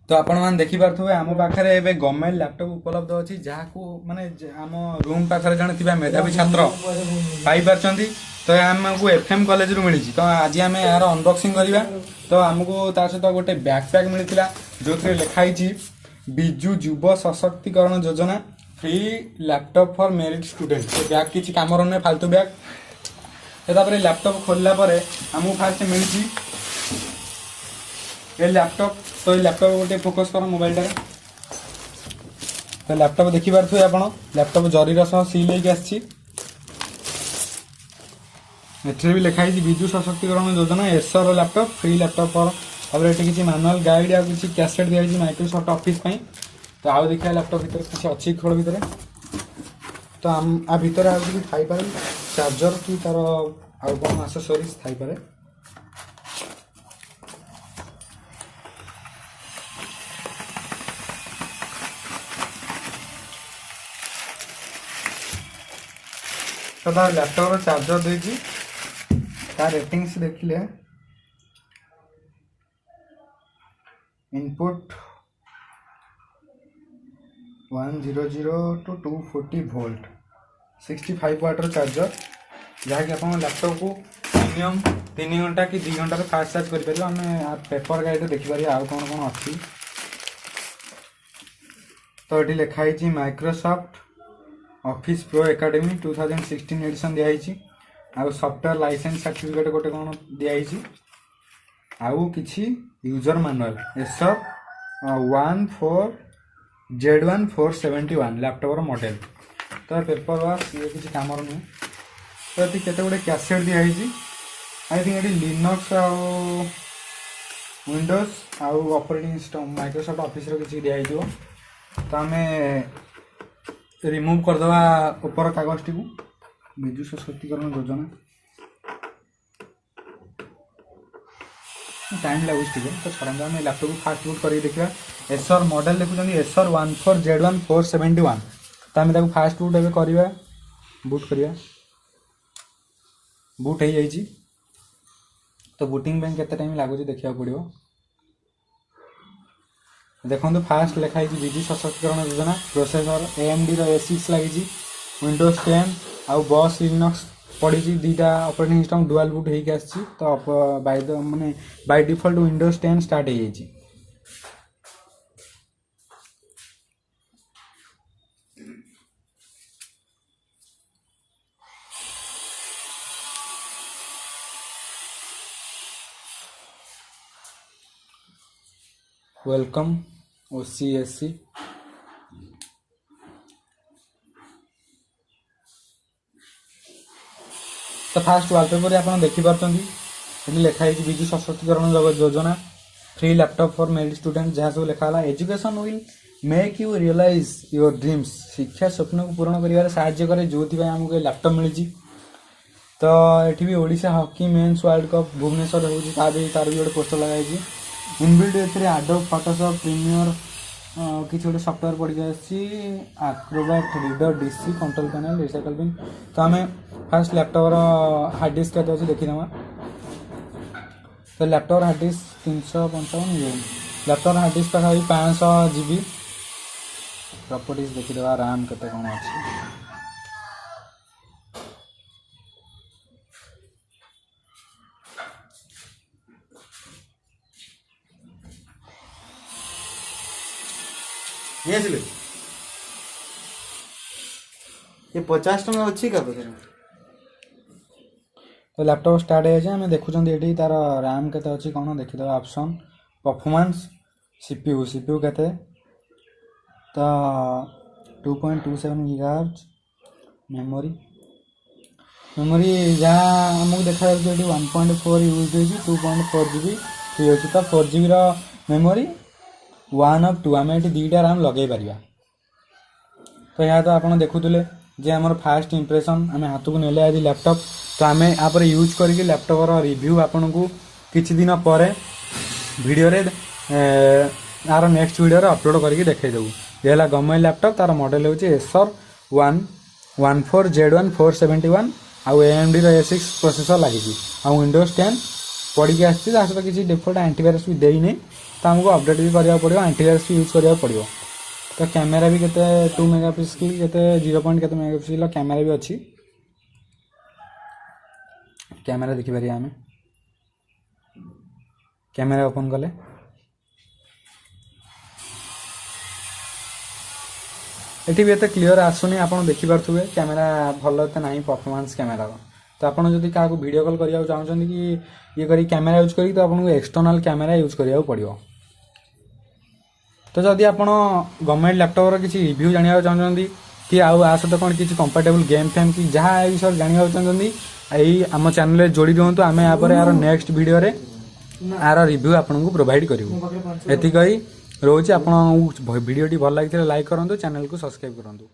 तो आपण मैंने देखिपे आम पाखे एवं गवर्नमेंट लैपटॉप उपलब्ध अच्छी जहाँ को माने आम रूम पाखे जन थी मेधावी छात्र पाई तो आमको एफएम कॉलेज रु मिली तो आज आम यार अनबॉक्सिंग करवा तो आमको ता सहित गोटे बैकपैक मिलता जो लिखाई बिजु युव सशक्तिकरण योजना free laptop for merit student bag किसी काम नुहे फालतू बैग तापर लैपटॉप खोलला आमको फास्ट मिली ये लैपटॉप तो ये लैपटॉप गोटे फोकस कर मोबाइल तो लैपटॉप देखी पारे आप लैपटॉप जरीर सह सील होगी भी लिखाई बिजु सशक्तिकरण योजना Acer laptop free laptop for अब ये किसी मैनुअल गाइड या किसी कैसेट दिखाई माइक्रोसॉफ्ट ऑफिस तो आउ देखा लैपटॉप भीतर किसी अच्छी खोल भीतर तो आ भीतर आ थी पारे चार्जर कि तार आउ कौन एक्सेसरीज थी पारे तो तार लैपटॉप चार्जर देगी तार रेटिंग्स देखिले input 100 to 240 volt 65 water charger जहाँकि आप लैपटॉप को मिनिमम 3 घंटा कि 2 घंटा फास्ट चार्ज करें आम पेपर गाइड देखिपारे आउ कौन कौन अच्छी तो ये लिखाई Microsoft Office Pro Academy 2016 edition दिखाई आउ सॉफ्टवेयर लाइसेंस सर्टिफिकेट गोटे कौन दिखाई आउ किछि user manual Acer 14Z1471 laptop model तो पेपर वर्क ये किसी काम नुहे तो ये केते गुडे कैसेट दिखाई आई थिंक ये लिनक्स आउ विंडोज आउ ऑपरेटिंग सिस्टम माइक्रोसॉफ्ट ऑफिस रो किछि दिखाई तो आम रिमूव करदे ऊपर कागज टी बिजु सशक्तिकरण योजना टाइम लगुच तो छड़ा आम लैपटॉप फास्ट बुट कर देखा एसर मॉडल देखुं एसर 14Z1471 तो आम फास्ट बुट एवं करवा बुट करवा बुट हो जाइए तो बुटिंग केते टाइम लगुच देखा पड़ो देखो फास्ट लिखाई बिजु सशक्तिकरण योजना प्रोसेसर AMD A6 लगी विंडोज 10 आउ बॉस लिनक्स पड़ी दुईटा ऑपरेटिंग सिस्टम डुअल बुट होगी आसी तो माने बाय डिफॉल्ट विंडोज 10 स्टार्ट हो जाइए वेलकम OCSC तो फास्ट वालपेपर आप देखिपे लिखाई बिजु सशक्तिकरण योजना free laptop for merit student जहाँ सब लिखा education will make you realise your dreams शिक्षा स्वप्न को पूरण कर साहाय्य करे जो आमको लैपटॉप मिली तो ये भी Odisha hockey men's world cup Bhubaneswar होगी तार भी गोटे पोस्टर लगाई इनबिल्ड एडोब फोटोशॉप प्रीमियर किसी गोटे सफ्टवेयर पड़ी acrobat reader DC control panel recycle bin तो आम फास्ट लैपटॉप हार्ड डिस्क के अच्छी देखीदे तो laptop hard disk 355 laptop hard disk पाखापी 500 GB प्रॉपर्टीज देखीदे रैम केते कौन अच्छी ये 50 टका अच्छी का तो लैपटॉप स्टार्ट हो देखुं ये तार रैम के अच्छी कौन देखीद ऑप्शन परफॉर्मेंस CPU के तो 2.27 GHz मेमोरी जहाँ आमको देखा 1.4 यूज हो 2.4 GB फ्री अच्छी तो 4 GB मेमोरी 1 of 2 आम ये दुईटा रैम लगे पार तो यहाँ तो आप देखुले जे आमर फास्ट इंप्रेशन आम हाथ को नेले आज लैपटॉप तो आम आप यूज करके लैपटॉप रिव्यू आपन को किछि दिन पर वीडियो रे आर नेक्स्ट वीडियो रे अपलोड करके देखैदेबू ये है गवर्नमेंट लैपटॉप तार मॉडल होची एसर 14Z1471 आउ AMD A6 प्रोसेसर लगी विंडोज 10 पड़ी आसी सहित किसी डिफॉल्ट एंटीवायरस भी देनी तो आमको अपडेट भी कराया पड़ो एंटीवायरस भी यूज कराया पड़ो। तो कैमेरा भी केते 2 मेगापिक्सल केते 0 केते मेगापिक्सल कैमेरा भी अच्छी कैमेरा देखि पारिया आमे कैमेरा ओपन कले एटी भी एते क्लियर आसुनी आपण देखि पारथुबे कैमेरा भलो ते नाही परफॉर्मेंस कैमेरा तो आपण जदी का वीडियो कॉल करिया चाहछन कि ये करी कैमेरा यूज करी तो आपन एक्सटर्नल कैमेरा यूज करिया पड़ियो। तो जदि आपण गवर्नमेंट लैपटॉप रो किछि रिव्यू जानिया चाहछन कि आउ आ सहित कोन किछि कंफर्टेबल गेम फेम कि जहाँ ए विषय जानिया चाहछन एई आम चैनल रे जोड़ी दियंतु आमे या पर यार नेक्स्ट वीडियो रे आर रिव्यू आपन को प्रोवाइड करिवु। एति कही रोचे आपण वीडियो टी भल लागिथिले लाइक करंतु चैनल को सब्सक्राइब करंतु।